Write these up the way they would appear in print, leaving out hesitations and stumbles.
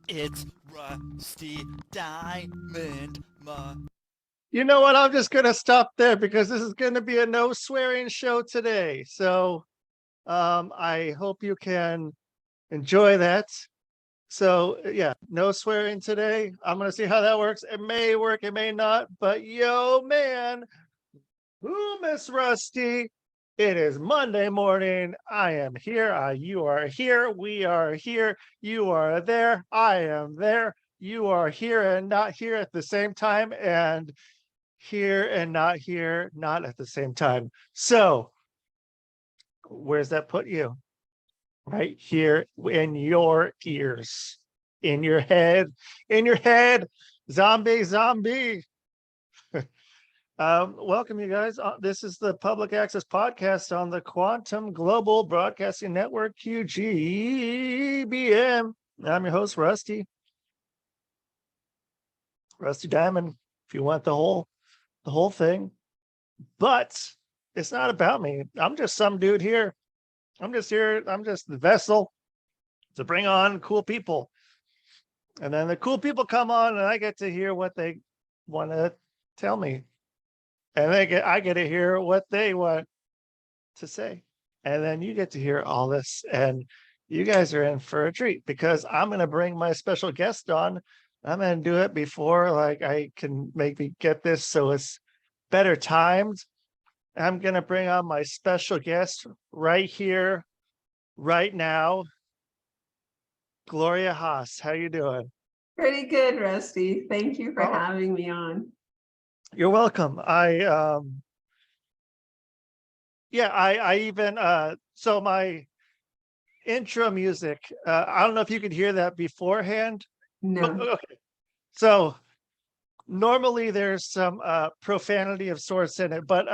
It's Rusty Diamond. You know what? I'm just going to stop there because this is going to be a no swearing show today. So I hope you can enjoy that. So yeah, no swearing today. I'm going to see how that works. It may work, it may not. But yo, man, who Miss Rusty? It is Monday morning. I am here. You are here. We are here. You are there. I am there. You are here and not here at the same time. And here and not here, not at the same time. So, where's that put you? Right here in your ears, in your head, zombie, zombie. Welcome, you guys. This is the Public Access Podcast on the Quantum Global Broadcasting Network, QGBM. I'm your host, Rusty Diamond. If you want the whole thing, but it's not about me. I'm just some dude here. I'm just here. I'm just the vessel to bring on cool people. And then the cool people come on and I get to hear what they want to tell me. And I get to hear what they want to say. And then you get to hear all this. And you guys are in for a treat because I'm going to bring my special guest on. I'm going to do it before like I can maybe get this so it's better timed. I'm going to bring on my special guest right here, right now. Gloria Hass, how you doing? Pretty good, Rusty. Thank you for having me on. You're welcome. I even so my intro music, I don't know if you could hear that beforehand. No. Okay. So normally there's some profanity of sorts in it, but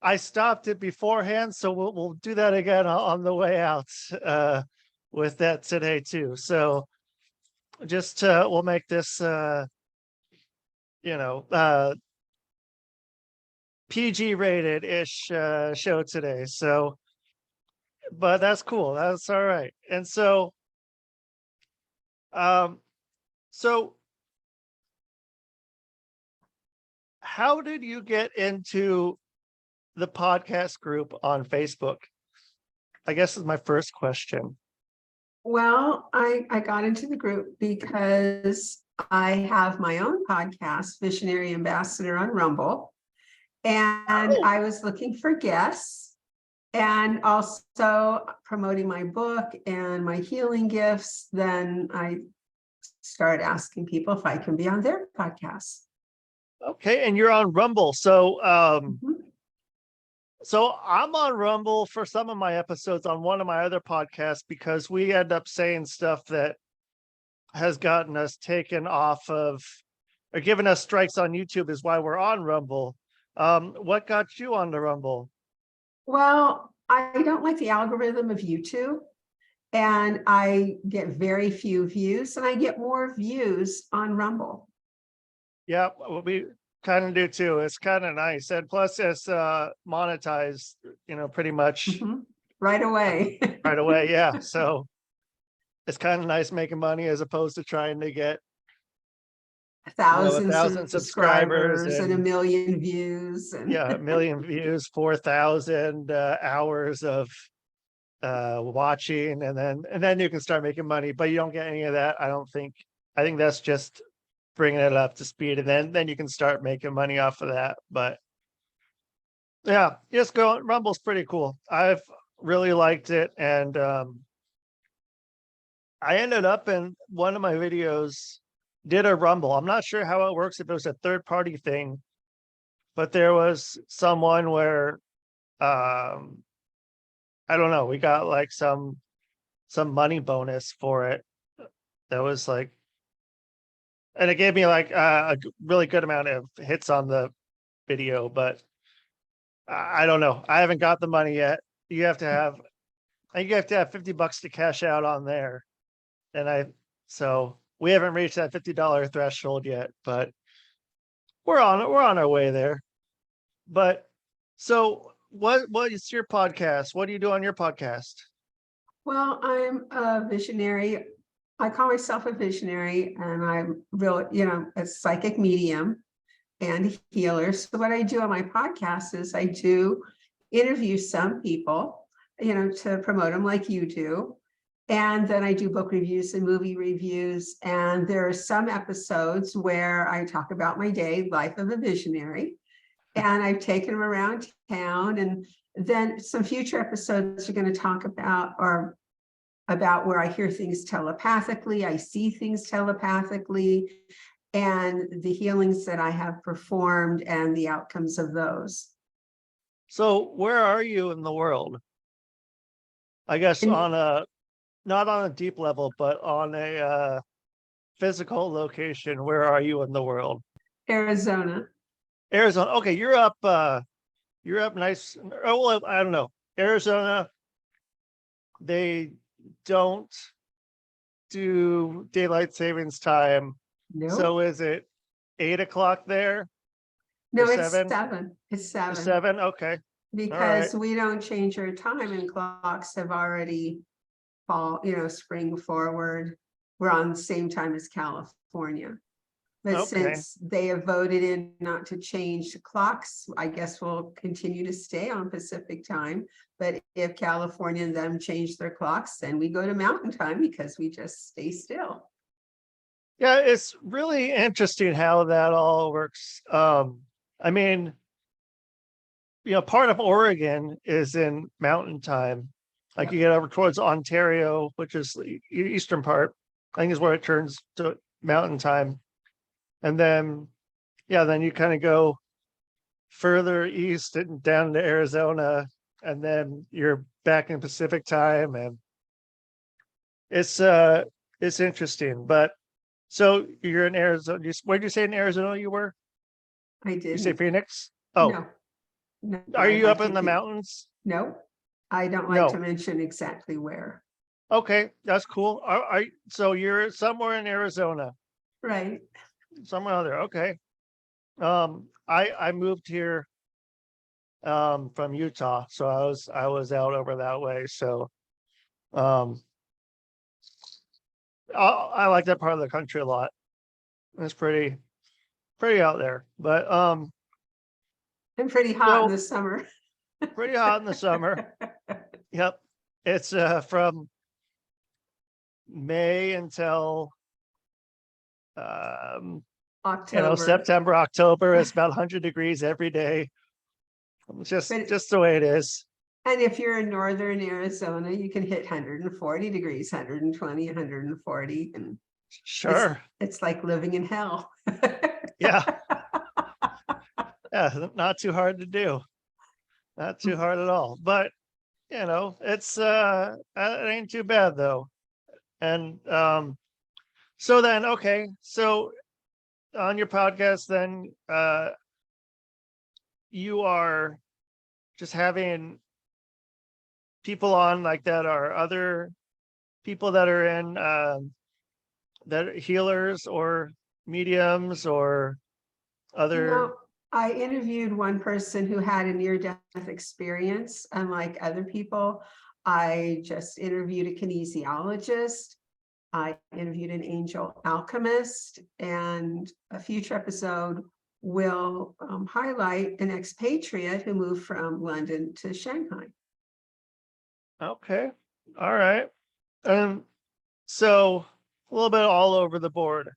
I stopped it beforehand, so we'll do that again on the way out with that today too. So just we'll make this PG rated ish show today. So, but that's cool. That's all right. And so, so how did you get into the podcast group on Facebook? I guess is my first question. Well, I got into the group because I have my own podcast, Visionary Ambassador on Rumble, and I was looking for guests and also promoting my book and my healing gifts. Then I started asking people if I can be on their podcast. Okay, and you're on Rumble. So So I'm on Rumble for some of my episodes on one of my other podcasts because we end up saying stuff that has gotten us taken off of or given us strikes on YouTube is why we're on Rumble. What got you on the Rumble? Well, I don't like the algorithm of YouTube, and I get very few views, and I get more views on Rumble. Yeah, we kind of do too. It's kind of nice, and plus it's monetized, pretty much right away. Right away, yeah. So it's kind of nice making money as opposed to trying to get 1,000 subscribers and 1 million views. Yeah, 1 million views, 4,000 hours of watching, and then you can start making money, but you don't get any of that. I don't think. I think that's just bringing it up to speed, and then you can start making money off of that. But yeah, just go. Rumble's pretty cool. I've really liked it, and I ended up in one of my videos did a Rumble. I'm not sure how it works if it was a third party thing, but there was someone where I don't know, we got like some money bonus for it. That was like, and it gave me like a really good amount of hits on the video, but I don't know. I haven't got the money yet. You have to have, I think you have to have $50 to cash out on there. And so we haven't reached that $50 threshold yet, but we're on our way there. But so what is your podcast? What do you do on your podcast? Well, I'm a visionary I call myself a visionary, and I'm really, a psychic medium and a healer. So what I do on my podcast is I do interview some people, to promote them like you do. And then I do book reviews and movie reviews. And there are some episodes where I talk about my day, life of a visionary. And I've taken them around town. And then some future episodes are going to talk about where I hear things telepathically, I see things telepathically, and the healings that I have performed and the outcomes of those. So where are you in the world? I guess In- not on a deep level, but on a physical location, where are you in the world? Arizona. Arizona. Okay, you're up nice. Oh, well, I don't know. Arizona, they don't do daylight savings time. No, So is it 8 o'clock there? no, or it's 7? 7. It's Or 7 7? Okay. because we don't change our time, and clocks have already spring forward. We're on the same time as California. But Okay. since they have voted in not to change the clocks, I guess we'll continue to stay on Pacific time. But if California and them change their clocks, then we go to Mountain time because we just stay still. Yeah, it's really interesting how that all works. I mean, part of Oregon is in mountain time. Like you get over towards Ontario, which is the eastern part, I think is where it turns to mountain time. And then, then you kind of go further east and down to Arizona, and then you're back in Pacific time. And it's interesting. But so you're in Arizona. Where did you say in Arizona you were? I You say didn't. Phoenix? Oh, No, are I'd you up like in to the mountains? No, I don't like to No. mention exactly where. Okay, that's cool. So you're somewhere in Arizona, Right. somewhere out there. Okay. I moved here from Utah, so I was out over that way. So um I like that part of the country a lot. It's pretty out there. But And pretty hot in so the summer. pretty hot in the summer. Yep. It's from May until October. September, October. It's about 100 degrees every day. It's just the way it is. And if you're in northern Arizona, you can hit 140 degrees, 120, 140. And Sure. it's like living in hell. Yeah. Yeah, not too hard to do. Not too hard at all. But it's it ain't too bad though. And so then okay, so on your podcast then you are just having people on like that are other people that are in that are healers or mediums or other. No, I interviewed one person who had a near-death experience. Unlike other people, I just interviewed a kinesiologist. I interviewed an angel alchemist, and a future episode will highlight an expatriate who moved from London to Shanghai. Okay. All right. So a little bit all over the board.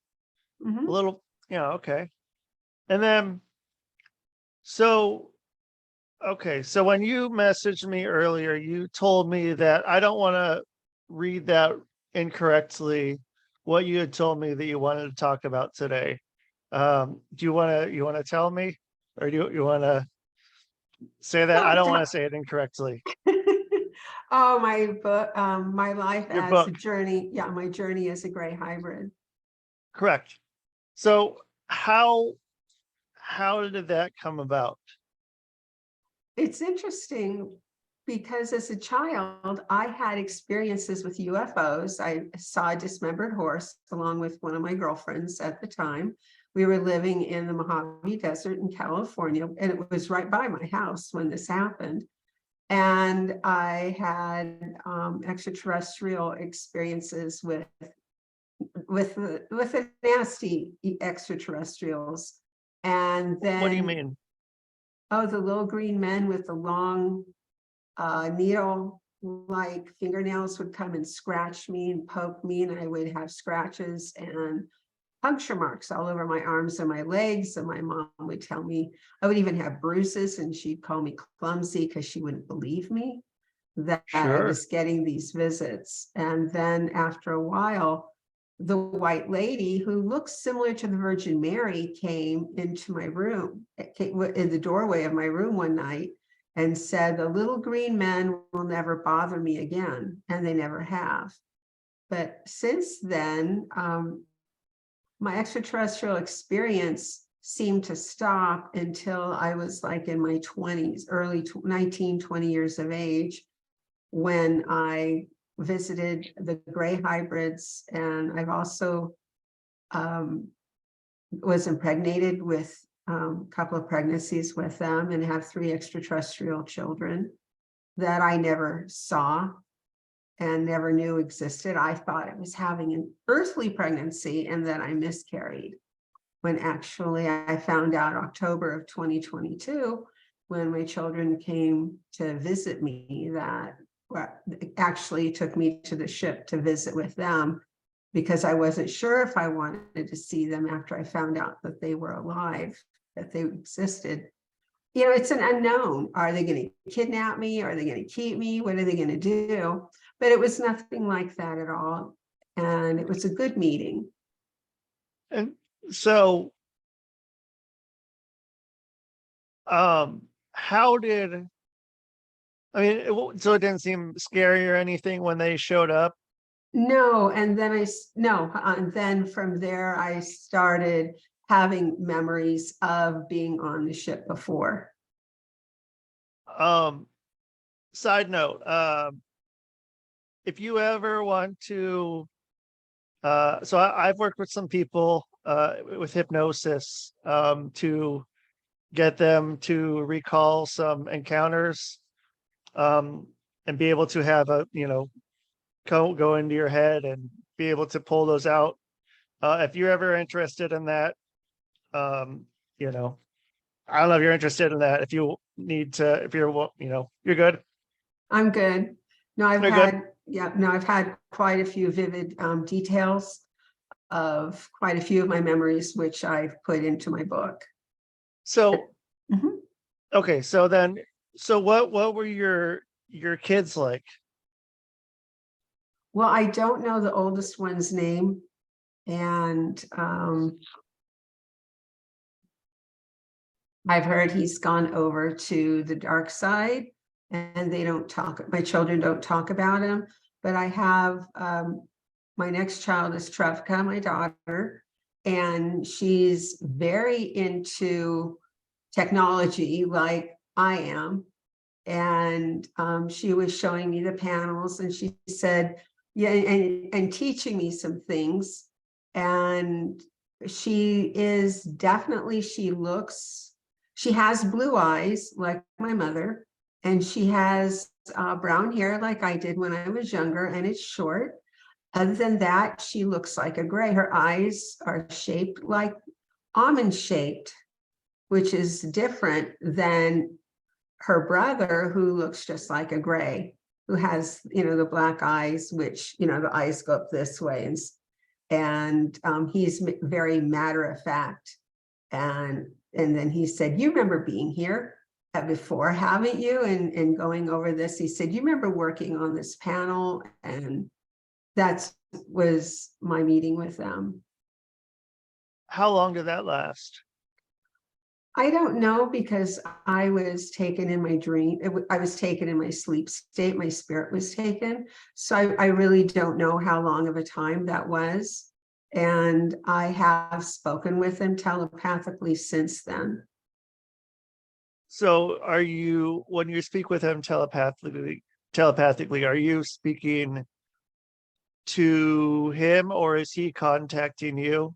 Mhm. A little, okay. And then so when you messaged me earlier, you told me that I don't want to read that incorrectly, what you had told me that you wanted to talk about today. Do you want to tell me, or do you want to say that? I don't want to say it incorrectly. Oh, my book, my life Your as book. a journey. Yeah, my journey as a gray hybrid. Correct. So how did that come about? It's interesting because as a child, I had experiences with UFOs. I saw a dismembered horse along with one of my girlfriends at the time. We were living in the Mojave Desert in California, and it was right by my house when this happened. And I had extraterrestrial experiences with with the nasty extraterrestrials. And then What do you mean? Oh, the little green men with the long needle like fingernails would come and scratch me and poke me, and I would have scratches and puncture marks all over my arms and my legs. And my mom would tell me, I would even have bruises, and she'd call me clumsy because she wouldn't believe me that I Sure. was getting these visits. And then after a while, the white lady who looks similar to the Virgin Mary came into my room, in the doorway of my room one night, and said, the little green men will never bother me again. And they never have. But since then, my extraterrestrial experience seemed to stop until I was like in my 20s, 19, 20 years of age, when I visited the gray hybrids. And I've also was impregnated with a couple of pregnancies with them, and have 3 extraterrestrial children that I never saw and never knew existed. I thought I was having an earthly pregnancy and that I miscarried, when actually I found out October of 2022, when my children came to visit me, that actually took me to the ship to visit with them, because I wasn't sure if I wanted to see them after I found out that they were alive, that they existed. You know, it's an unknown. Are they going to kidnap me? Are they going to keep me? What are they going to do? But it was nothing like that at all. And it was a good meeting. And so, how did, I mean, so it didn't seem scary or anything when they showed up? No, and then and then from there, I started having memories of being on the ship before. Side note, if you ever want to, so I've worked with some people with hypnosis to get them to recall some encounters and be able to have a, go into your head and be able to pull those out. If you're ever interested in that, you know, I don't know if you're interested in that. If you need to, if you're, you're good. I'm good. No, You're good? I've had quite a few vivid details of quite a few of my memories, which I've put into my book. So, Mhm. okay. So then, what were your kids like? Well, I don't know the oldest one's name, and I've heard he's gone over to the dark side, and they don't talk, my children don't talk about him. But I have my next child is Trevka, my daughter, and she's very into technology like I am. And she was showing me the panels, and she said, yeah, and teaching me some things. And she is definitely, she has blue eyes like my mother, and she has brown hair like I did when I was younger, and it's short. Other than that, she looks like a gray. Her eyes are shaped like almond shaped, which is different than her brother, who looks just like a gray, who has, the black eyes, which, the eyes go up this way. And he's very matter of fact. And then he said, you remember being here before, haven't you? And going over this, he said, you remember working on this panel? And that was my meeting with them. How long did that last? I don't know, because I was taken in my dream. I was taken in my sleep state. My spirit was taken. So I really don't know how long of a time that was. And I have spoken with them telepathically since then. So when you speak with him telepathically, are you speaking to him, or is he contacting you?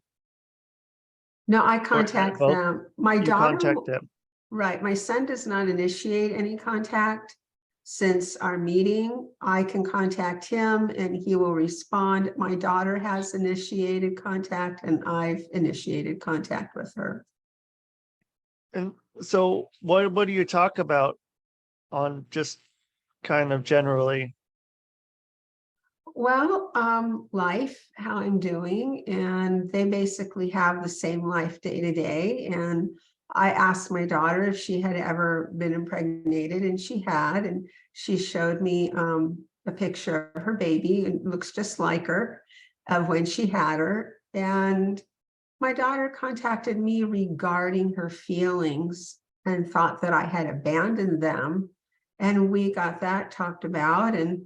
No, I Or contact both? them. My You daughter, contact him. right. My son does not initiate any contact. since our meeting, I can contact him and he will respond. My daughter has initiated contact and I've initiated contact with her. And so what do you talk about on just kind of generally? Well, life, how I'm doing, and they basically have the same life day to day. And I asked my daughter if she had ever been impregnated, and she had, and she showed me a picture of her baby. It looks just like her, of when she had her. And my daughter contacted me regarding her feelings and thought that I had abandoned them. And we got that talked about, and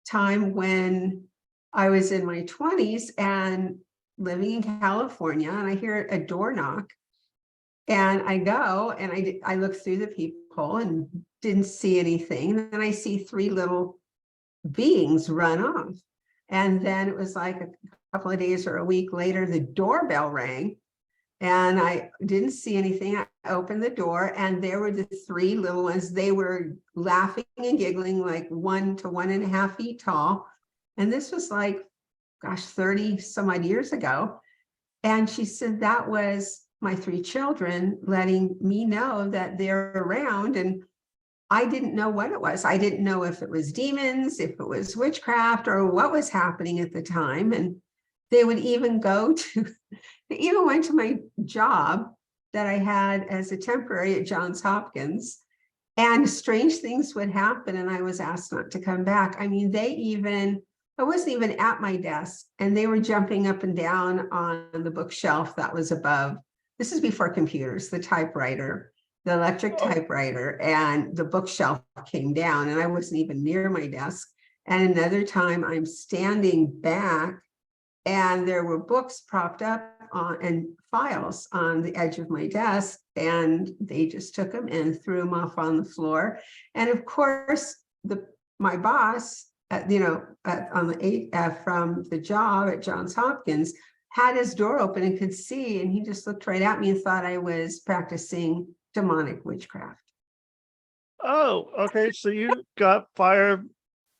time when I was in my 20s and living in California, and I hear a door knock, and I go and I look through the peephole and didn't see anything. And then I see three little beings run off. And then it was like a couple of days or a week later, the doorbell rang and I didn't see anything. I opened the door and there were the three little ones. They were laughing and giggling, like 1 to 1.5 feet tall. And this was like, gosh, 30 some odd years ago. And she said that was my three children letting me know that they're around. And I didn't know what it was. I didn't know if it was demons, if it was witchcraft, or what was happening at the time. And they would even go to, they even went to my job that I had as a temporary at Johns Hopkins, and strange things would happen. And I was asked not to come back. I mean, I wasn't even at my desk and they were jumping up and down on the bookshelf that was above. This is before computers, the typewriter, the electric typewriter, and the bookshelf came down and I wasn't even near my desk. And another time I'm standing back and there were books propped up on and files on the edge of my desk, and they just took them and threw them off on the floor. And of course, my boss, on the from the job at Johns Hopkins, had his door open and could see, and he just looked right at me and thought I was practicing demonic witchcraft. Oh, okay. So you got fired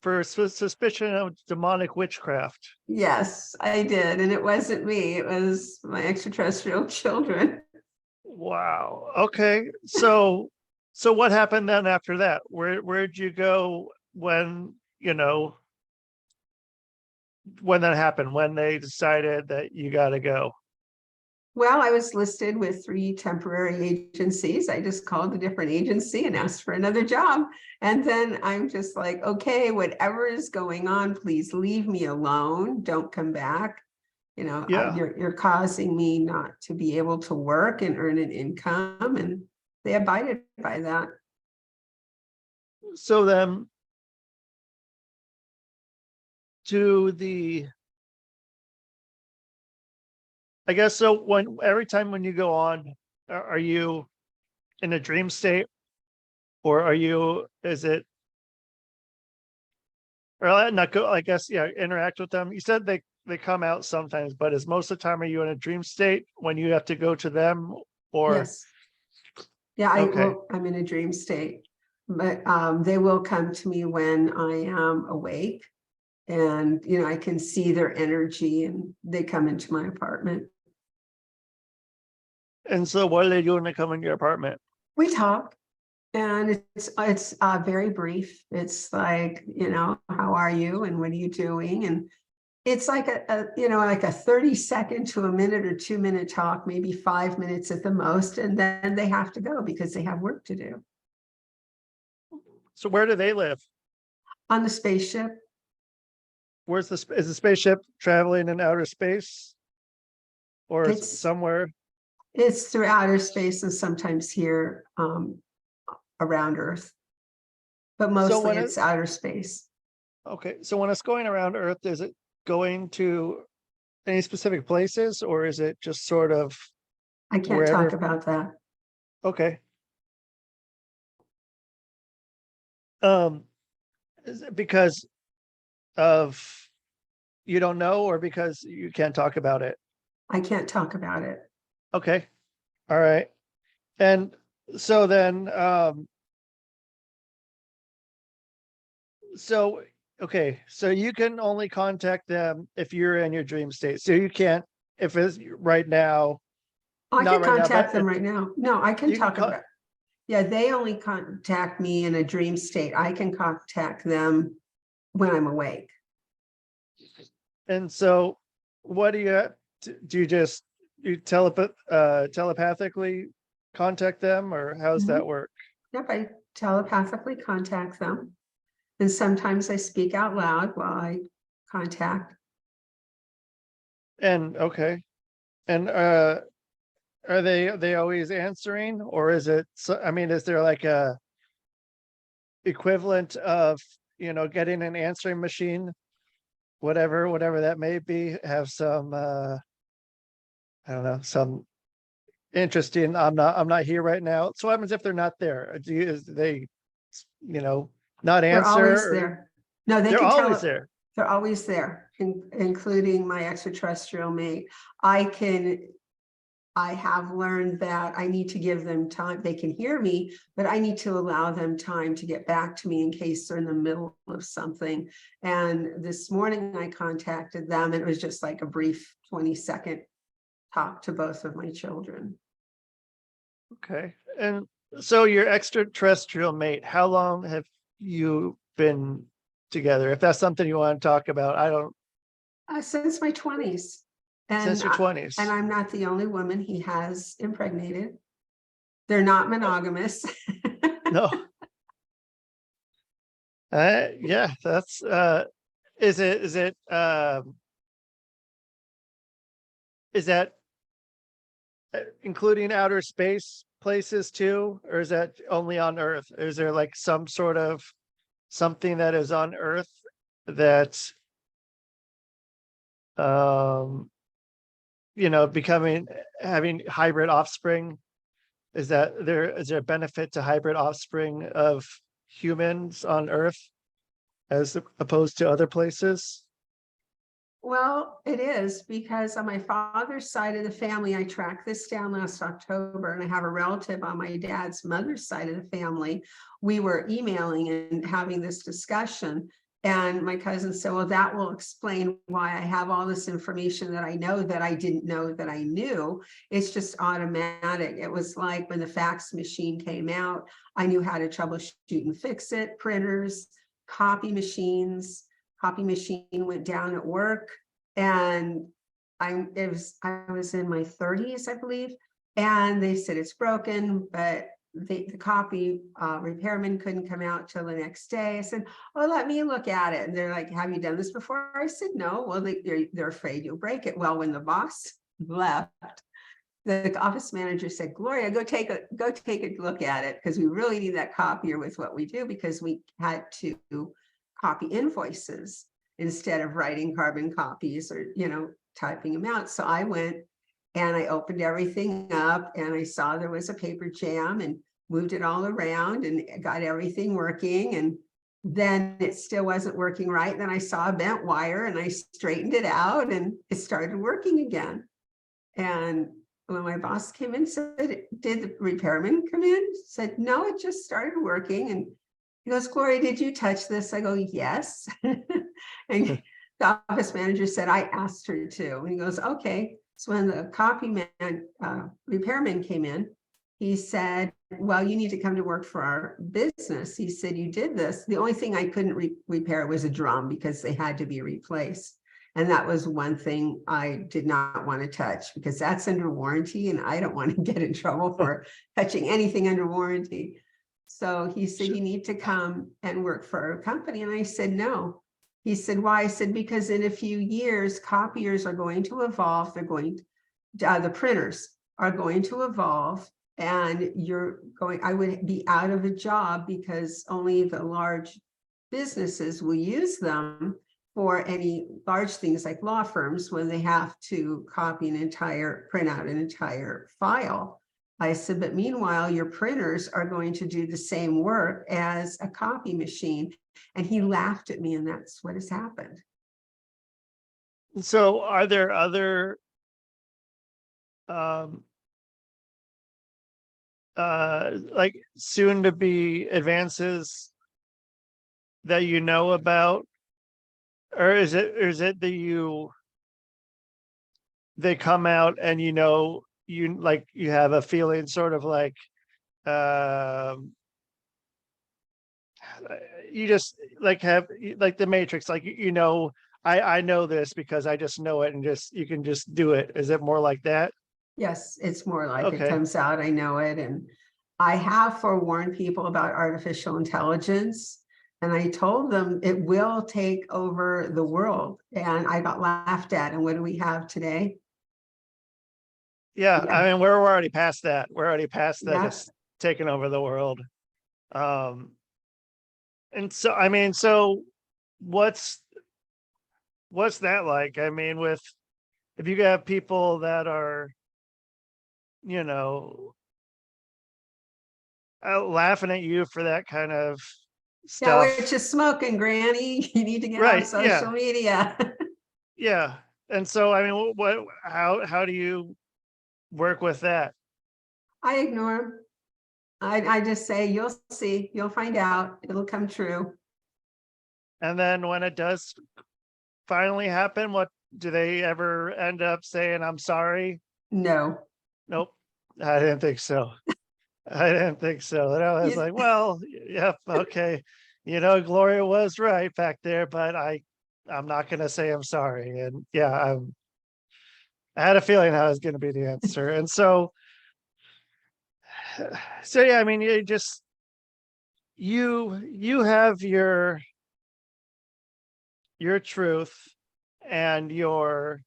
for suspicion of demonic witchcraft. Yes, I did. And it wasn't me, it was my extraterrestrial children. Wow. Okay. So what happened then after that? Where'd you go when that happened, when they decided that you got to go? Well, I was listed with 3 temporary agencies. I just called a different agency and asked for another job. And then I'm just like, okay, whatever is going on, please leave me alone. Don't come back. Yeah. You're causing me not to be able to work and earn an income. And they abided by that. So then I guess so every time when you go on, are you in a dream state, or is it, or not go, I guess, yeah, interact with them? You said they come out sometimes, but is most of the time, are you in a dream state when you have to go to them, or? Yes. Yeah, Okay. I'm in a dream state, but they will come to me when I am awake. And, I can see their energy and they come into my apartment. And so what are they doing to come in your apartment? We talk and it's very brief. It's like, how are you and what are you doing? And it's like like a 30-second to a minute or 2-minute talk, maybe 5 minutes at the most. And then they have to go because they have work to do. So where do they live? On the spaceship. Is the spaceship traveling in outer space, or It's somewhere? It's through outer space and sometimes here around Earth, but mostly it's outer space. Okay, so when it's going around Earth, is it going to any specific places, or is it just sort of I can't wherever? talk about that. Okay. Is it because of you don't know, or because you can't talk about it? I can't talk about it. Okay. All right. And so then So, okay, so you can only contact them if you're in your dream state. So you can't, if it's right now, I not can right now, but contact them right now. No, I can you can talk about, yeah, they only contact me in a dream state. I can contact them when I'm awake. and so what do you do? You just telepathically contact them, or how's that Mhm. work? Yep, I telepathically contact them. And sometimes I speak out loud while I contact. And okay, and are they always answering, or is it? I mean, is there like a equivalent of getting an answering machine, whatever that may be, have some I don't know, some interesting. I'm not here right now. So what happens if they're not there? Is they you know not They're answer, always or there. No, they they're can always tell, there? they're always there, including my extraterrestrial mate. I have learned that I need to give them time. They can hear me, but I need to allow them time to get back to me in case they're in the middle of something. And this morning I contacted them, and it was just like a brief 20-second talk to both of my children. Okay. And so your extraterrestrial mate, how long have you been together? If that's something you want to talk about, I don't. Since my 20s. Since And your I, 20s. and I'm not the only woman he has impregnated. They're not monogamous. No. Yeah, that's is that including outer space places too, or is that only on Earth? Is there like some sort of something that is on Earth that um becoming having hybrid offspring? Is there a benefit to hybrid offspring of humans on Earth as opposed to other places? Well, it is, because on my father's side of the family, I tracked this down last October, and I have a relative on my dad's mother's side of the family. We were emailing and having this discussion. And my cousin said, well, that will explain why I have all this information that I know that I didn't know that I knew. It's just automatic. It was like when the fax machine came out, I knew how to troubleshoot and fix it. Printers, copy machines. Copy machine went down at work, and I was in my 30s, I believe, and they said it's broken, but the copy repairman couldn't come out till the next day. I said, oh, let me look at it. And they're like, have you done this before? I said, no. Well, they're afraid you'll break it. Well, when the boss left, the office manager said, Gloria, go take a look at it, because we really need that copier with what we do, because we had to copy invoices instead of writing carbon copies or typing them out. So I went and I opened everything up, and I saw there was a paper jam, and moved it all around and got everything working. And then it still wasn't working right. Then I saw a bent wire, and I straightened it out, and it started working again. And when my boss came in, said, did the repairman come in? Said, no, it just started working. And he goes, Gloria, did you touch this? I go, yes. And the office manager said, I asked her to. And he goes, okay. So when the repairman came in, he said, well, you need to come to work for our business. He said, you did this. The only thing I couldn't repair was a drum, because they had to be replaced. And that was one thing I did not want to touch, because that's under warranty, and I don't want to get in trouble for touching anything under warranty. So he said, you need to come and work for our company. And I said, no. He said, why? I said, because in a few years, copiers are going to evolve. They're going to, the printers are going to evolve, and I would be out of a job, because only the large businesses will use them for any large things like law firms, when they have to print out an entire file. I said, but meanwhile, your printers are going to do the same work as a copy machine. And he laughed at me, and that's what has happened. So are there other like soon to be advances that you know about, or is it that they come out and you have a feeling sort of like um you just like have like the Matrix, like I know this because I just know it, and just you can just do it. Is it more like that? Yes, it's more like it Okay. comes out, I know it. And I have forewarned people about artificial intelligence. And I told them it will take over the world. And I got laughed at. And what do we have today? Yeah, Yeah. I mean, we're already past that. We're already past that. Yeah. It's taken over the world. And so, I mean, so what's that like? I mean, with if you got people that are, you know, laughing at you for that kind of Yeah, we're stuff. just smoking, Granny. You need to get Right, off yeah. social media. Yeah. And so, I mean, how do you work with that? I ignore them. I just say, you'll see, you'll find out, it'll come true. And then when it does finally happen, what do they ever end up saying, I'm sorry? No. Nope. I didn't think so. I didn't think so. And I was You- like, well, yep, okay. Gloria was right back there, but I'm not gonna say I'm sorry. And yeah, I had a feeling that was gonna be the answer. And so yeah, I mean, you have your truth and your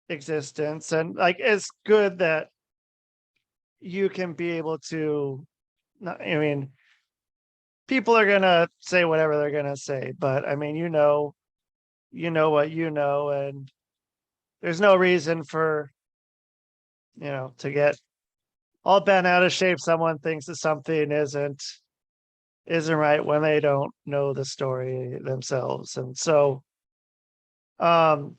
existence, and like it's good that you can be able to I mean, people are gonna say whatever they're gonna say, but I mean, what you know, and there's no reason for to get all bent out of shape. Someone thinks that something isn't right when they don't know the story themselves. And so um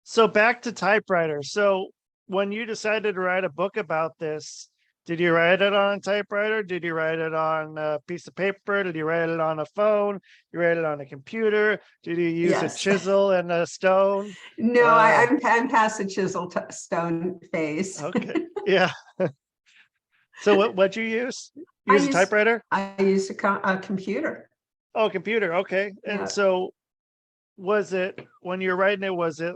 so back to typewriter. So when you decided to write a book about this, did you write it on a typewriter? Did you write it on a piece of paper? Did you write it on a phone? You write it on a computer? Did you use a Yes. chisel and a stone? No, I'm past the chisel stone phase. Okay. Yeah. So what'd you use? I Use a use typewriter? I used a computer. Oh, computer. Okay. And Yeah. so was it, when you're writing it, was it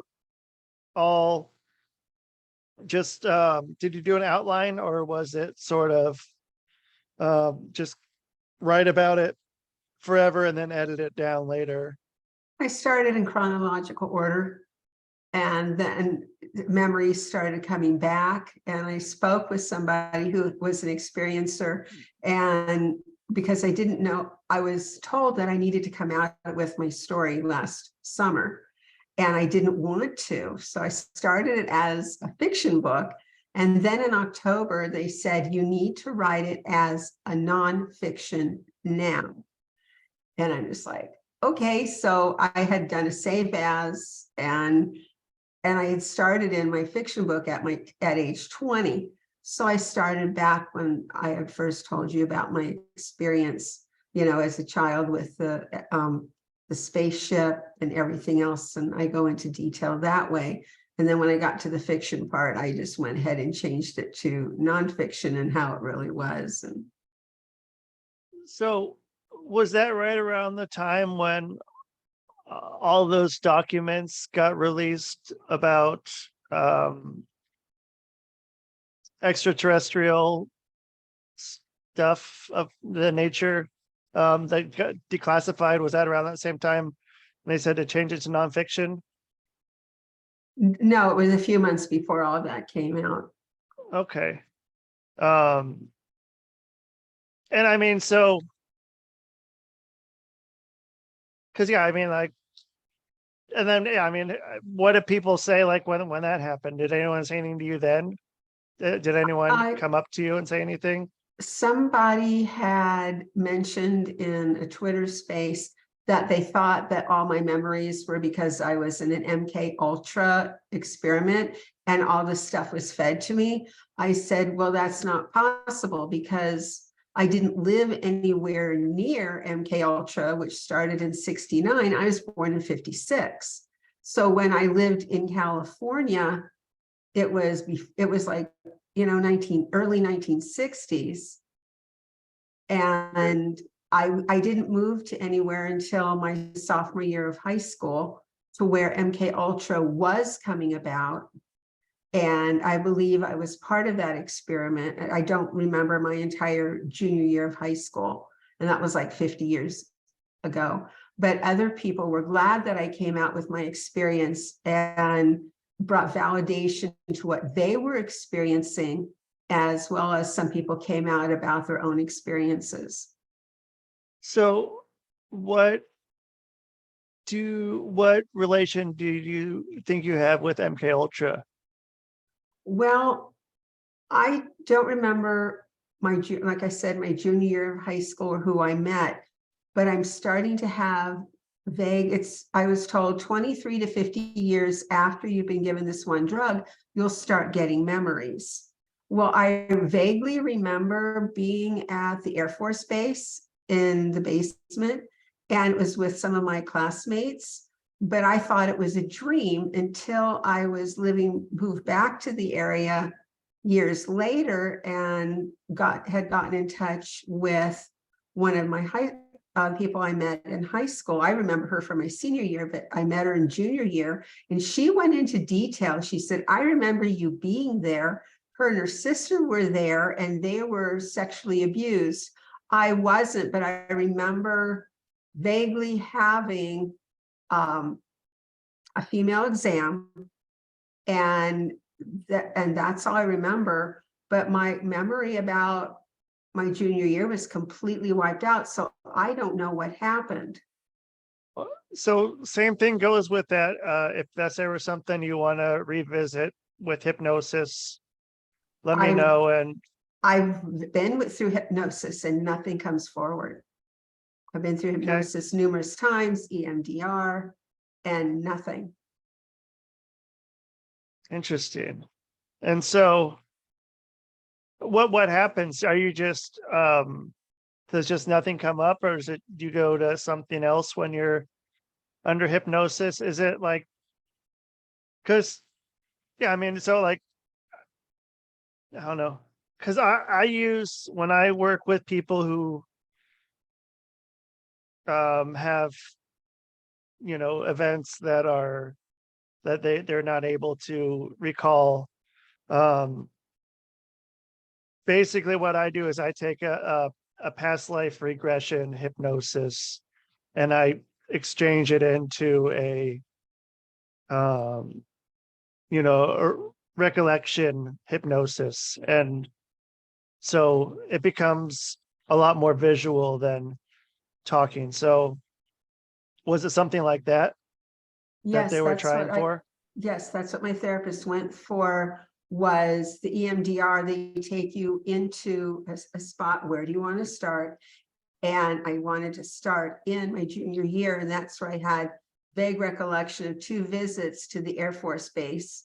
all just did you do an outline, or was it sort of just write about it forever and then edit it down later? I started in chronological order, and then memories started coming back, and I spoke with somebody who was an experiencer, and because I didn't know, I was told that I needed to come out with my story last summer, and I didn't want to. So I started it as a fiction book. And then in October, they said, you need to write it as a nonfiction now. And I'm just like, okay. So I had done a save as, and I had started in my fiction book at age 20. So I started back when I had first told you about my experience, as a child with the spaceship and everything else. And I go into detail that way. And then when I got to the fiction part, I just went ahead and changed it to nonfiction and how it really was. And So was that right around the time when all those documents got released about extraterrestrial stuff of the nature that got declassified? Was that around that same time they said to change it to nonfiction? no, it was a few months before all that came out. Okay. And I mean, so because yeah, I mean, like, and then yeah, I mean, what did people say like when that happened? Did anyone say anything to you then? Did anyone come up to you and say anything? Somebody had mentioned in a Twitter space that they thought that all my memories were because I was in an mkultra experiment and all this stuff was fed to me. I said, well, that's not possible because I didn't live anywhere near MKUltra, which started in 69. I was born in 56. So when I lived in California, it was like, early 1960s. And I didn't move to anywhere until my sophomore year of high school, to where MKUltra was coming about. And I believe I was part of that experiment. I don't remember my entire junior year of high school, and that was like 50 years ago. But other people were glad that I came out with my experience and brought validation to what they were experiencing, as well as some people came out about their own experiences. So what relation do you think you have with MKUltra? Well, I don't remember like I said, my junior year of high school or who I met, but I'm starting to have vague, I was told 23 to 50 years after you've been given this one drug, you'll start getting memories. Well, I vaguely remember being at the Air Force Base in the basement, and it was with some of my classmates, but I thought it was a dream until I was moved back to the area years later, and had gotten in touch with one of my people I met in high school. I remember her from my senior year, but I met her in junior year, and she went into detail. She said, I remember you being there. Her and her sister were there, and they were sexually abused. I wasn't, but I remember vaguely having a female exam, and that's all I remember. But my memory about my junior year was completely wiped out, so I don't know what happened. So same thing goes with that. If that's ever something you want to revisit with hypnosis, let me know. And I've been through hypnosis and nothing comes forward. I've been through hypnosis numerous times, EMDR, and nothing. Interesting. And so what happens? Are you just does just nothing come up, or do you go to something else when you're under hypnosis? Is it like, because so like, I don't know, because I use, when I work with people who have events that they're not able to recall, basically what I do is I take a past life regression hypnosis, and I exchange it into a recollection hypnosis, and so it becomes a lot more visual than talking. So was it something like that Yes, they were that's trying for? Yes, that's what my therapist went for, was the EMDR. They take you into a spot. Where do you want to start? And I wanted to start in my junior year, and that's where I had vague recollection of 2 visits to the Air Force Base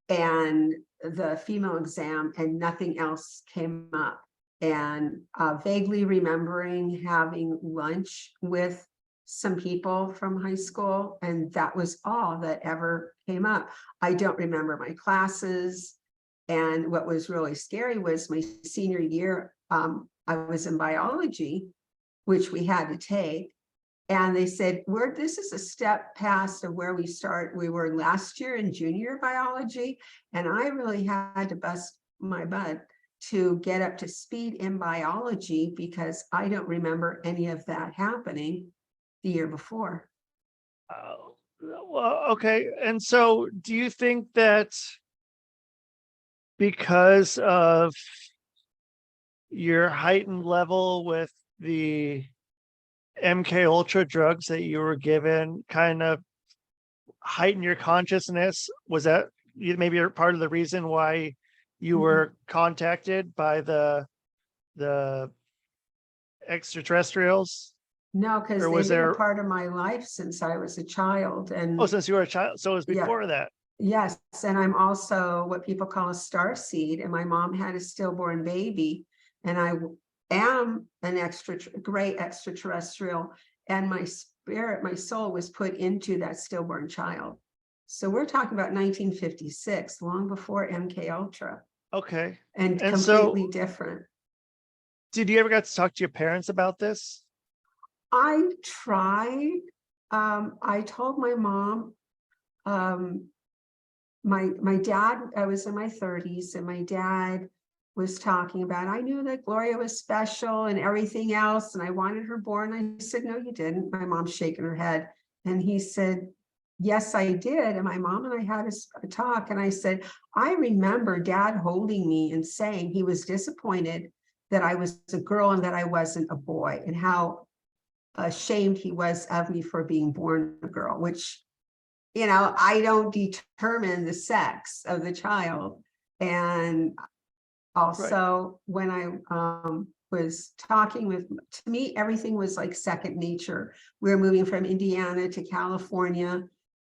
and the female exam, and nothing else came up. And vaguely remembering having lunch with some people from high school, and that was all that ever came up. I don't remember my classes. And what was really scary was my senior year, I was in biology, which we had to take. And they said, this is a step past of where we were last year in junior biology. And I really had to bust my butt to get up to speed in biology, because I don't remember any of that happening the year before. Well, okay. And so do you think that because of your heightened level with the MKUltra drugs that you were given kind of heighten your consciousness? Was that maybe part of the reason why you were contacted by the extraterrestrials? No, because they've been a part of my life since I was a child. And since you were a child, so it was before that. Yes, and I'm also what people call a starseed, and my mom had a stillborn baby, and am an gray extraterrestrial, and my spirit, my soul was put into that stillborn child. So we're talking about 1956, long before mkultra, Okay. and And so completely different. did you ever get to talk to your parents about this? I tried. I told my mom, my dad, I was in my 30s, and my dad was talking about, I knew that Gloria was special and everything else, and I wanted her born. I said, no, you didn't. My mom's shaking her head. And he said, yes, I did. And my mom and I had a talk, and I said, I remember Dad holding me and saying he was disappointed that I was a girl and that I wasn't a boy, and how ashamed he was of me for being born a girl, which, you know, I don't determine the sex of the child. And also, when I was talking with, to me, everything was like second nature. We were moving from Indiana to California,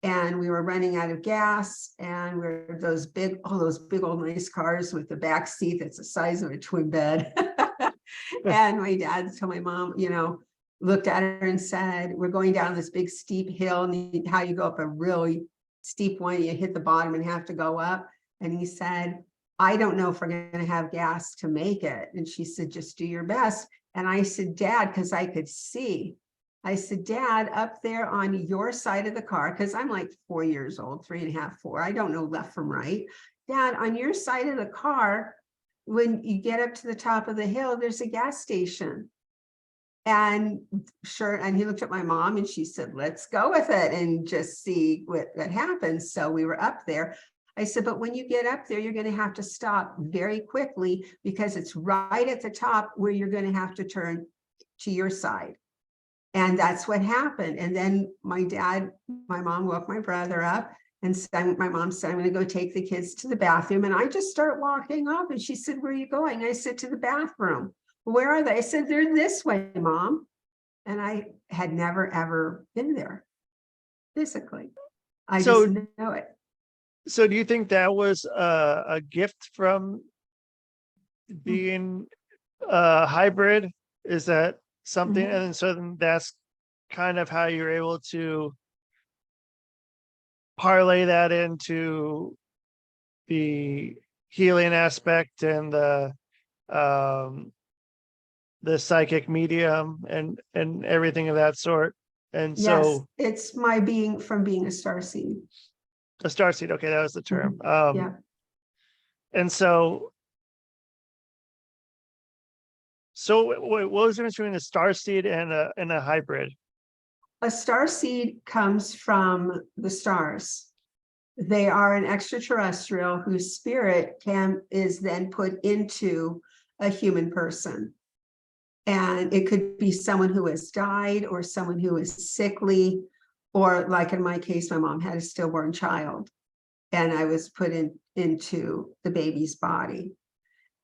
and we were running out of gas, and we're those big old nice cars with the back seat that's the size of a twin bed. And my dad told my mom, you know, looked at her and said, we're going down this big steep hill, and how you go up a really steep one, you hit the bottom and have to go up. And he said, I don't know if we're going to have gas to make it. And she said, just do your best. And I said, Dad, because I could see, I said, Dad, up there on your side of the car, because I'm like 4 years old, 3.5, 4, I don't know left from right. Dad, on your side of the car, when you get up to the top of the hill, there's a gas station. And sure, and he looked at my mom, and she said, let's go with it and just see what happens. So we were up there. I said, but when you get up there, you're going to have to stop very quickly, because it's right at the top where you're going to have to turn to your side. And that's what happened. And then my mom woke my brother up, and my mom said, I'm going to go take the kids to the bathroom. And I just start walking off, and she said, where are you going? I said, to the bathroom. Where are they? I said, they're this way, Mom. And I had never, ever been there physically. I just know it. So do you think that was a gift from being hybrid? Is that something? Mhm. And so then that's kind of how you're able to parlay that into the healing aspect and the psychic medium and everything of that sort. And Yes, so it's my being from being a starseed. a starseed, okay, that was the term. Yeah. And so what was the difference between a starseed and a hybrid? A starseed comes from the stars. They are an extraterrestrial whose spirit is then put into a human person. And it could be someone who has died, or someone who is sickly, or like in my case, my mom had a stillborn child, and I was put into the baby's body.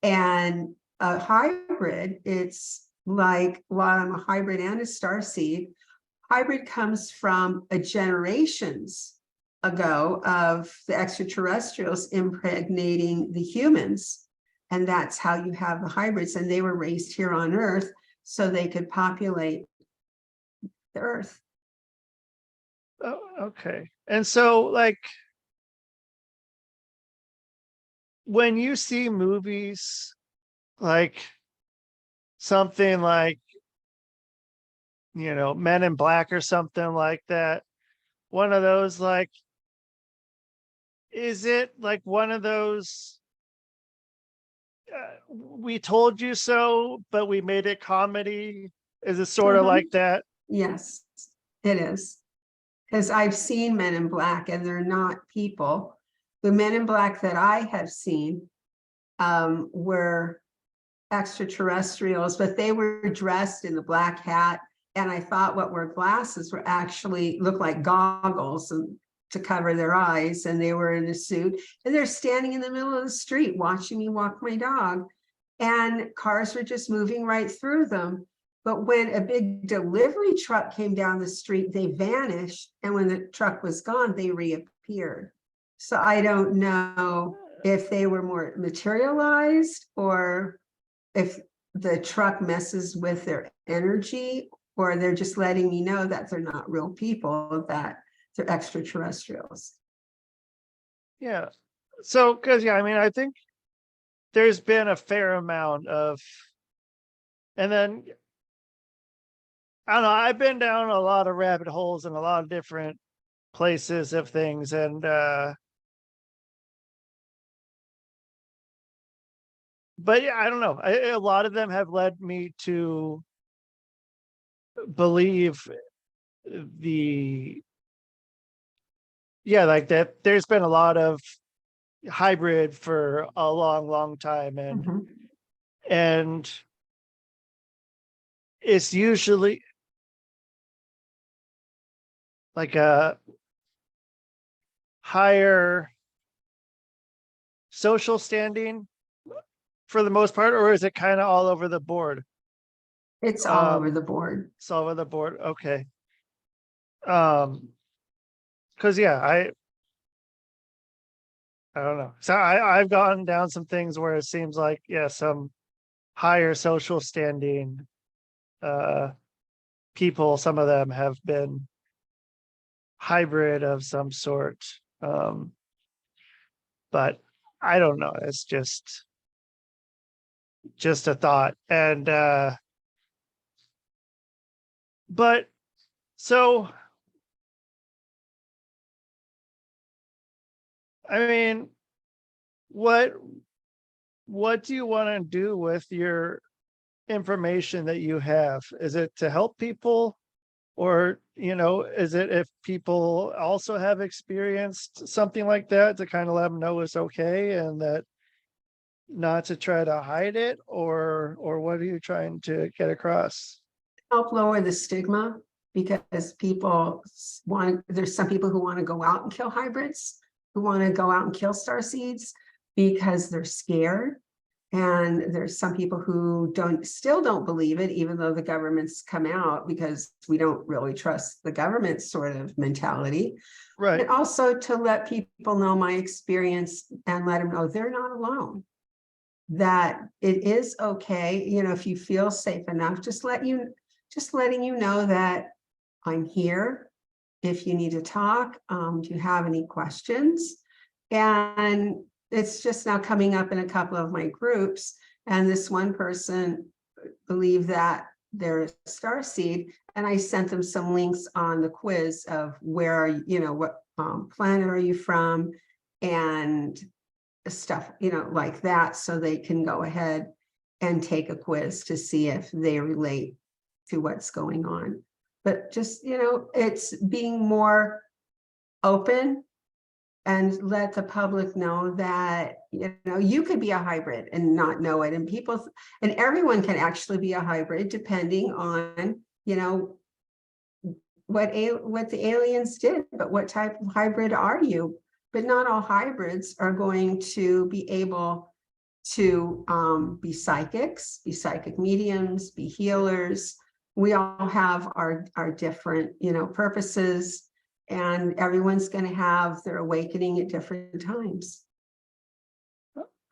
And a hybrid, it's like, while I'm a hybrid and a starseed, hybrid comes from a generations ago of the extraterrestrials impregnating the humans. And that's how you have the hybrids. And they were raised here on Earth so they could populate the Earth. Oh, okay. And so, like, when you see movies like something like, you know, Men in Black or something like that, one of those, like, is it like one of those we told you so, but we made it comedy? Is it sort of like that? Yes, it is. Because I've seen Men in Black, and they're not people. The Men in Black that I have seen were extraterrestrials, but they were dressed in the black hat. And I thought what were glasses were actually looked like goggles to cover their eyes. And they were in a suit, and they're standing in the middle of the street watching me walk my dog. And cars were just moving right through them. But when a big delivery truck came down the street, they vanished. And when the truck was gone, they reappeared. So I don't know if they were more materialized, or if the truck messes with their energy, or they're just letting me know that they're not real people, that they're extraterrestrials. Yeah. So, because yeah, I mean, I think there's been a fair amount of, and then I don't know, I've been down a lot of rabbit holes in a lot of different places of things, and but yeah, I don't know. A lot of them have led me to believe the, yeah, like that there's been a lot of hybrid for a long, long time, Mhm. and it's usually like a higher social standing for the most part, or is it kind of all over the board? It's all over the board. It's all over the board. Okay. Because yeah, I don't know. So I've gotten down some things where it seems like, yeah, some higher social standing people, some of them have been hybrid of some sort. But I don't know. It's just a thought. And but so I mean, what do you want to do with your information that you have? Is it to help people, or is it if people also have experienced something like that to kind of let them know it's okay and that not to try to hide it, or what are you trying to get across? Help lower the stigma, because there's some people who want to go out and kill hybrids, who want to go out and kill starseeds because they're scared. And there's some people who still don't believe it, even though the government's come out, because we don't really trust the government sort of mentality. Right. And also to let people know my experience and let them know they're not alone, that it is okay. If you feel safe enough, just letting you know that I'm here. If you need to talk, do you have any questions? And it's just now coming up in a couple of my groups. And this one person believed that they're a starseed. And I sent them some links on the quiz of where, what planet are you from, and stuff, like that. So they can go ahead and take a quiz to see if they relate to what's going on. But just, it's being more open and let the public know that, you could be a hybrid and not know it. And everyone can actually be a hybrid depending on, what the aliens did, but what type of hybrid are you? But not all hybrids are going to be able to be psychics, be psychic mediums, be healers. We all have our different, purposes, and everyone's going to have their awakening at different times.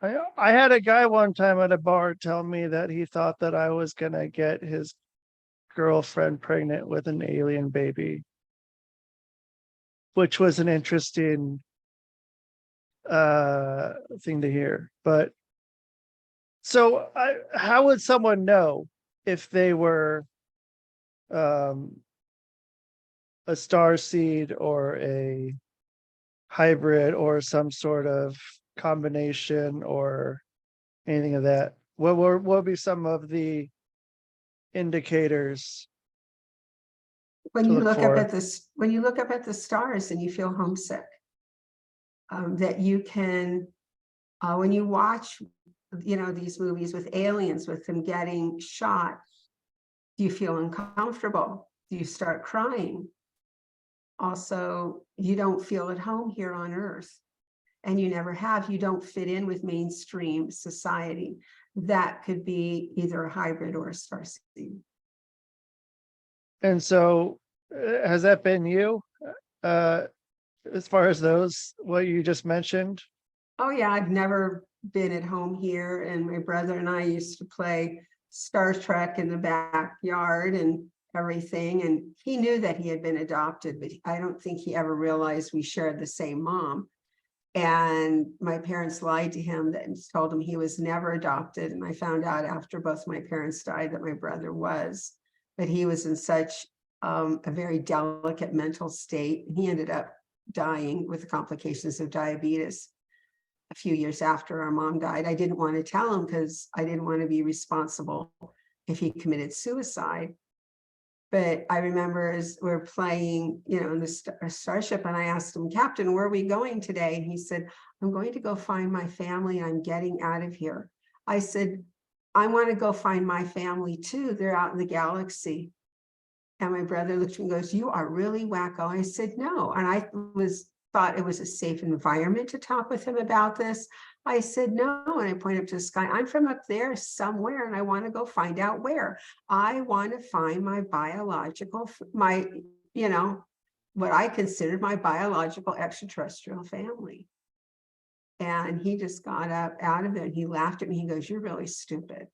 I had a guy one time at a bar tell me that he thought that I was going to get his girlfriend pregnant with an alien baby, which was an interesting thing to hear. But so how would someone know if they were a star seed or a hybrid or some sort of combination or anything of that? What would be some of the indicators When to you look look for? up at this, when you look up at the stars and you feel homesick, that you can, when you watch, these movies with aliens, with them getting shot, do you feel uncomfortable? Do you start crying? Also, you don't feel at home here on Earth, and you never have. You don't fit in with mainstream society. That could be either a hybrid or a starseed. And so has that been you, as far as those what you just mentioned? Oh yeah, I've never been at home here, and my brother and I used to play Star Trek in the backyard and everything. And he knew that he had been adopted, but I don't think he ever realized we shared the same mom. And my parents lied to him and told him he was never adopted. And I found out after both my parents died that my brother was, but he was in such a very delicate mental state. He ended up dying with the complications of diabetes a few years after our mom died. I didn't want to tell him because I didn't want to be responsible if he committed suicide. But I remember as we're playing, in the starship, and I asked him, Captain, where are we going today? And he said, I'm going to go find my family. I'm getting out of here. I said, I want to go find my family too. They're out in the galaxy. And my brother looked at me and goes, you are really wacko. I said, no. And I thought it was a safe environment to talk with him about this. I said, no. And I pointed up to the sky. I'm from up there somewhere, and I want to go find out where. I want to find my biological, what I considered my biological extraterrestrial family. And he just got up out of there and he laughed at me. He goes, you're really stupid.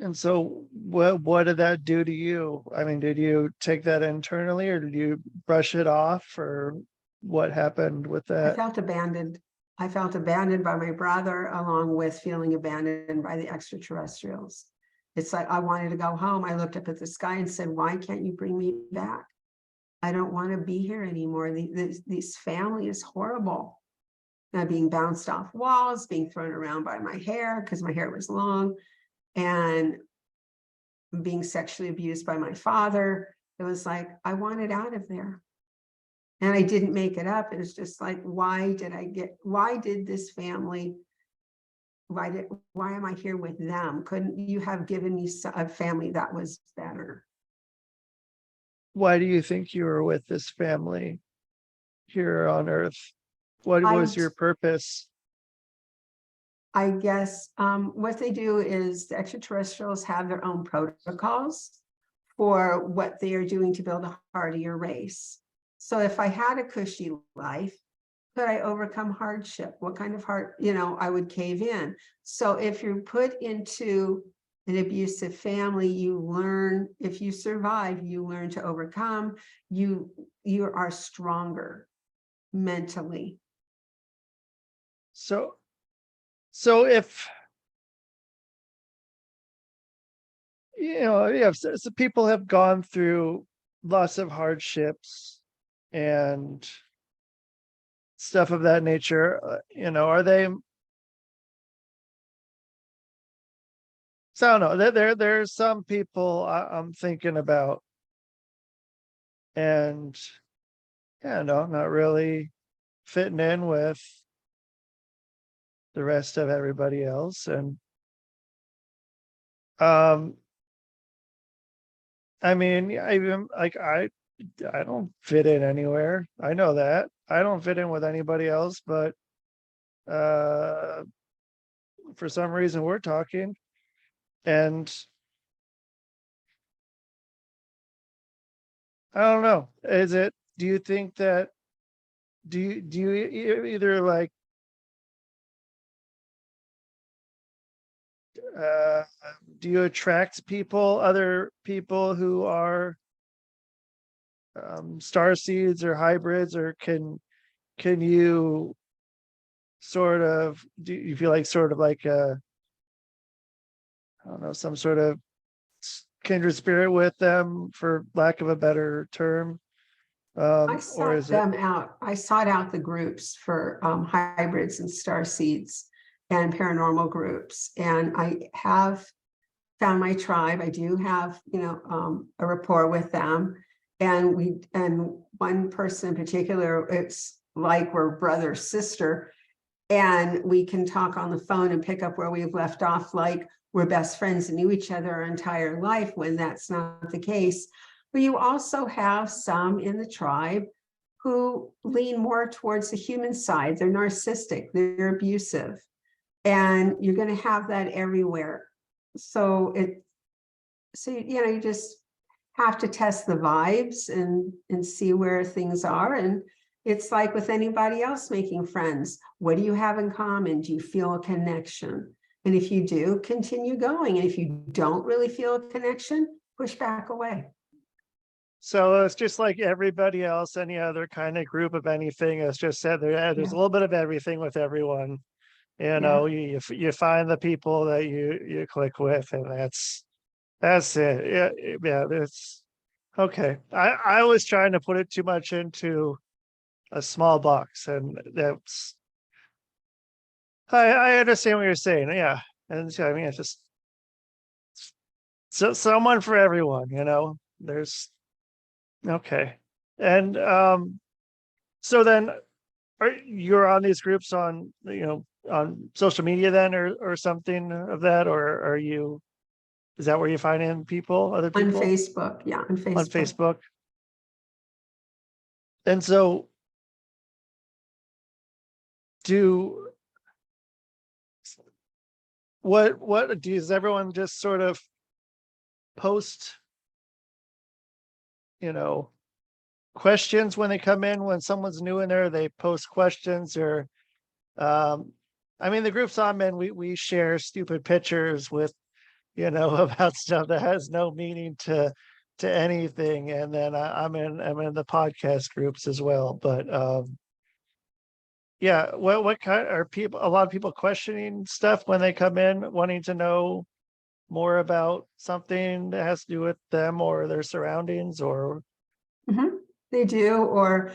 And so what did that do to you? I mean, did you take that internally, or did you brush it off, or what happened with I that? felt abandoned. I felt abandoned by my brother, along with feeling abandoned by the extraterrestrials. It's like I wanted to go home. I looked up at the sky and said, why can't you bring me back? I don't want to be here anymore. This family is horrible. Being bounced off walls, being thrown around by my hair because my hair was long, and being sexually abused by my father. It was like, I wanted out of there. And I didn't make it up. It was just like, why did this family, why am I here with them? Couldn't you have given me a family that was better? Why do you think you were with this family here on Earth? What was your purpose? I guess what they do is the extraterrestrials have their own protocols for what they are doing to build a hardier race. So if I had a cushy life, could I overcome hardship? What kind of I would cave in. So if you're put into an abusive family, you learn, if you survive, you learn to overcome. You are stronger mentally. So if so people have gone through lots of hardships and stuff of that nature, are they? So I don't know. There's some people I'm thinking about, and not really fitting in with the rest of everybody else. And I mean, I don't fit in anywhere. I know that. I don't fit in with anybody else, but for some reason we're talking. And I don't know. Do you think that, do you either like do you attract other people who are starseeds or hybrids, or can you sort of, do you feel like sort of like I don't know, some sort of kindred spirit with them, for lack of a better term? I sought them out. I sought out the groups for hybrids and starseeds and paranormal groups, and I have found my tribe. I do have, a rapport with them, and one person in particular, it's like we're brother sister, and we can talk on the phone and pick up where we've left off, like we're best friends and knew each other our entire life, when that's not the case. But you also have some in the tribe who lean more towards the human side. They're narcissistic, they're abusive, and you're going to have that everywhere. So you just have to test the vibes and see where things are. And it's like with anybody else making friends. What do you have in common? Do you feel a connection? And if you do, continue going. And if you don't really feel a connection, push back away. So it's just like everybody else, any other kind of group of anything. It's just said there's a little bit of everything with everyone. You know, you find the people that you click with, and that's it. Yeah, it's okay. I was trying to put it too much into a small box, and that's I understand what you're saying. Yeah, and I mean it's just someone for everyone. You know, there's okay, and so then you're on these groups on on social media then or something of that, or are you? Is that where you find in people, other On people? Facebook, yeah, on Facebook. On Facebook. And so what does everyone just sort of post, questions when they come in? When someone's new in there, they post questions, or I mean the groups I'm in, we share stupid pictures with about stuff that has no meaning to anything, and then I'm in the podcast groups as well. But yeah, what kind are people? A lot of people questioning stuff when they come in, wanting to know more about something that has to do with them or their surroundings, or They do, or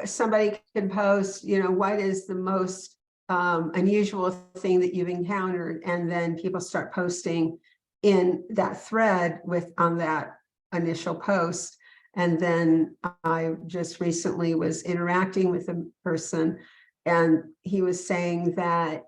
somebody can post, what is the most unusual thing that you've encountered, and then people start posting in that thread on that initial post. And then I just recently was interacting with a person, and he was saying that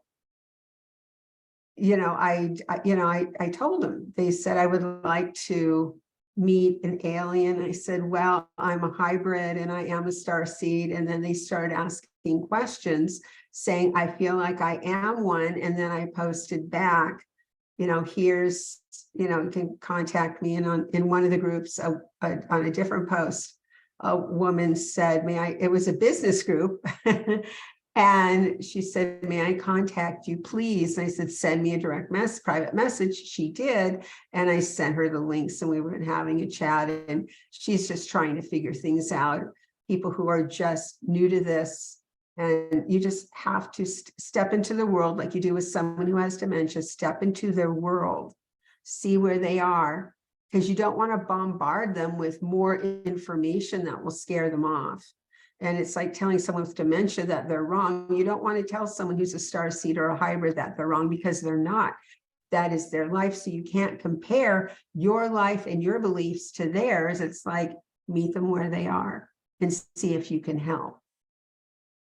I told him, they said, I would like to meet an alien. I said, well, I'm a hybrid and I am a starseed. And then they started asking questions saying, I feel like I am one. And then I posted back, here's, you can contact me. And in one of the groups on a different post, a woman said, it was a business group. And she said, may I contact you, please? And I said, send me a direct private message. She did. And I sent her the links, and we were having a chat, and she's just trying to figure things out. People who are just new to this, and you just have to step into the world like you do with someone who has dementia. Step into their world, see where they are, because you don't want to bombard them with more information that will scare them off. And it's like telling someone with dementia that they're wrong. You don't want to tell someone who's a starseed or a hybrid that they're wrong, because they're not. That is their life. So you can't compare your life and your beliefs to theirs. It's like, meet them where they are and see if you can help.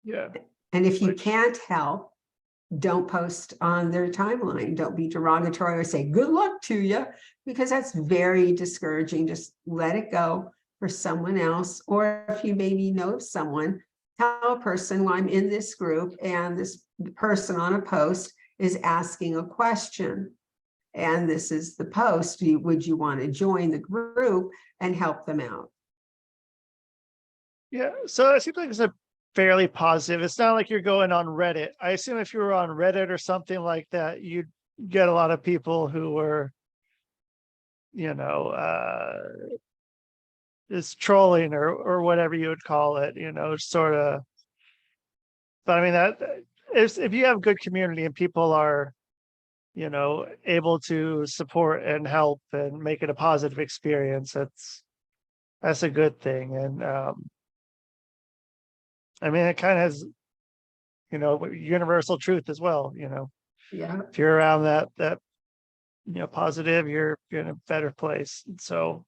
yeah. And if you can't help, don't post on their timeline. Don't be derogatory or say good luck to you, because that's very discouraging. Just let it go for someone else. Or if you maybe know someone, tell a person, well, I'm in this group and this person on a post is asking a question, and this is the post. Would you want to join the group and help them out? Yeah, so it seems like it's a fairly positive. It's not like you're going on Reddit. I assume if you were on Reddit or something like that, you'd get a lot of people who were is trolling or whatever you would call it, sort of. But I mean, that if you have good community and people are able to support and help and make it a positive experience, that's a good thing. And I mean, it kind of has universal truth as well. Yeah. If you're around that positive, you're in a better place. And so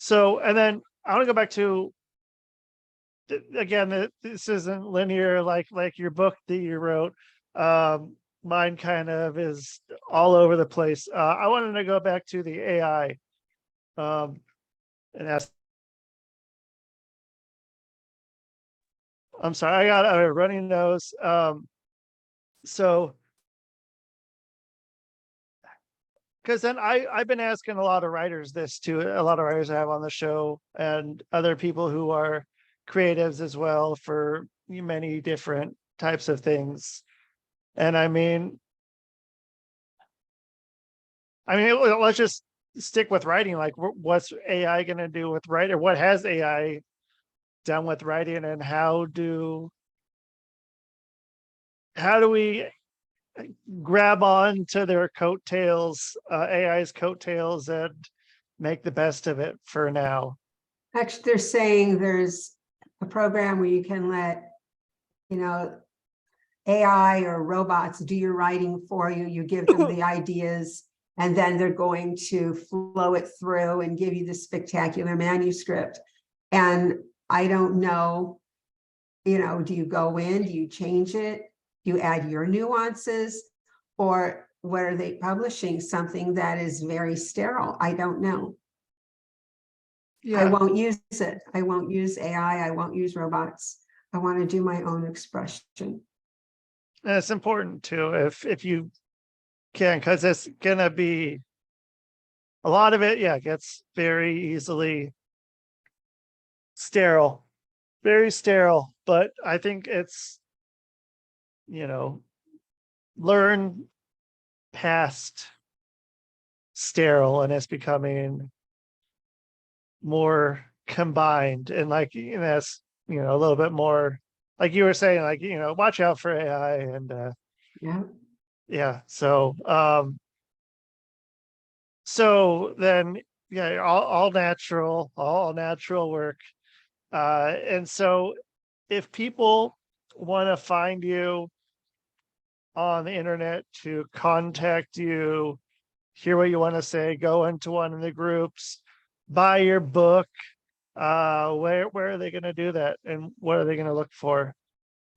and then I want to go back to, again, this isn't linear like your book that you wrote. Mine kind of is all over the place. I wanted to go back to the AI and ask. I'm sorry, I got a runny nose. So because then I've been asking a lot of writers this too, a lot of writers I have on the show, and other people who are creatives as well for many different types of things. And I mean, let's just stick with writing. Like, what's AI going to do with writing? What has AI done with writing, and how do we grab on to their coattails, AI's coattails, and make the best of it for now? Actually, they're saying there's a program where you can let, AI or robots do your writing for you. You give them the ideas, and then they're going to flow it through and give you the spectacular manuscript. And I don't know, do you go in, do you change it? Do you add your nuances? Or what are they publishing? Something that is very sterile? I don't know. Yeah. I won't use it. I won't use AI. I won't use robots. I want to do my own expression. And it's important too, if you can, because it's gonna be a lot of it. Yeah, gets very easily sterile, very sterile. But I think it's, learn past sterile, and it's becoming more combined, and like, that's, a little bit more, like you were saying, like, watch out for AI. And Yeah. so then, yeah, all natural work. And so if people want to find you on the internet, to contact you, hear what you want to say, go into one of the groups, buy your book, where are they going to do that, and what are they going to look for?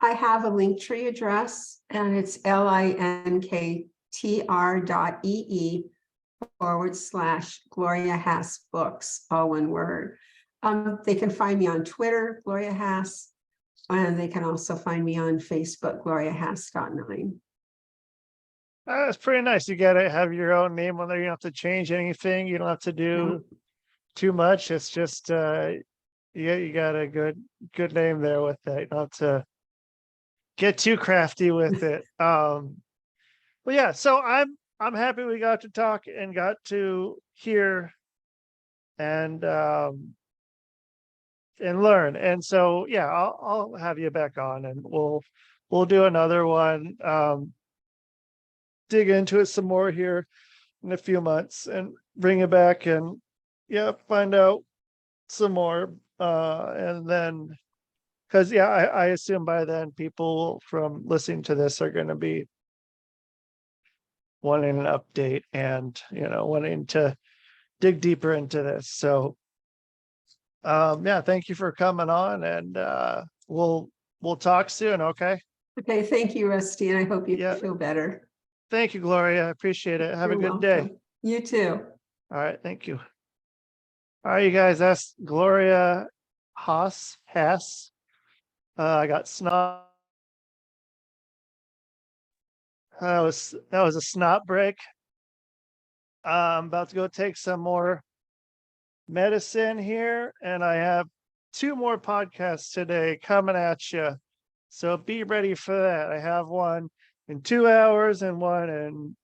I have a Linktree address, and it's linktr.ee/Gloria Hass books, all one word. They can find me on Twitter, Gloria Hass, and they can also find me on Facebook, gloriahass.9. That's pretty nice. You got to have your own name on there. You don't have to change anything. You don't have to do too much. It's just, you got a good name there with that. You don't have to get too crafty with it. Well, yeah. So I'm happy we got to talk and got to hear and learn. And so, yeah, I'll have you back on, and we'll do another one. Dig into it some more here in a few months, and bring it back, and find out some more. And then, because I assume by then people from listening to this are going to be wanting an update, and wanting to dig deeper into this. So thank you for coming on, and we'll talk soon. Okay. Thank you, Rusty, and I hope you feel better. Thank you, Gloria. I appreciate it. Have a good day. You too. All right. Thank you. All right, you guys, that's Gloria Hass. I got snot. That was a snot break. I'm about to go take some more medicine here, and I have 2 more podcasts today coming at you. So be ready for that. I have one in 2 hours and one in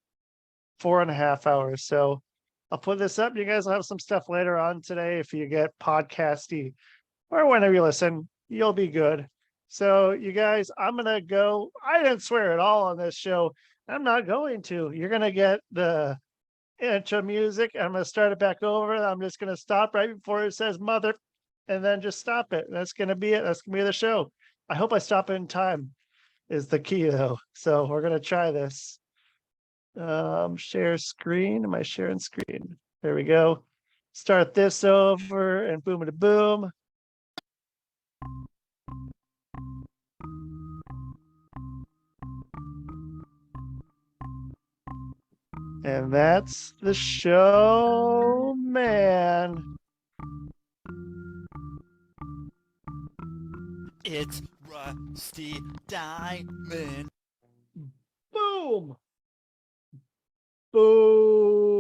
4.5 hours. So I'll put this up. You guys will have some stuff later on today. If you get podcasty, or whenever you listen, you'll be good. So you guys, I'm going to go. I didn't swear at all on this show. I'm not going to. You're going to get the intro music. I'm going to start it back over. I'm just going to stop right before it says mother, and then just stop it. That's going to be it. That's going to be the show. I hope I stop in time is the key, though. So we're going to try this. Share screen. Am I sharing screen? There we go. Start this over, and boom, boom. And that's the show, man. It's Rusty Diamond. Boom. Boom.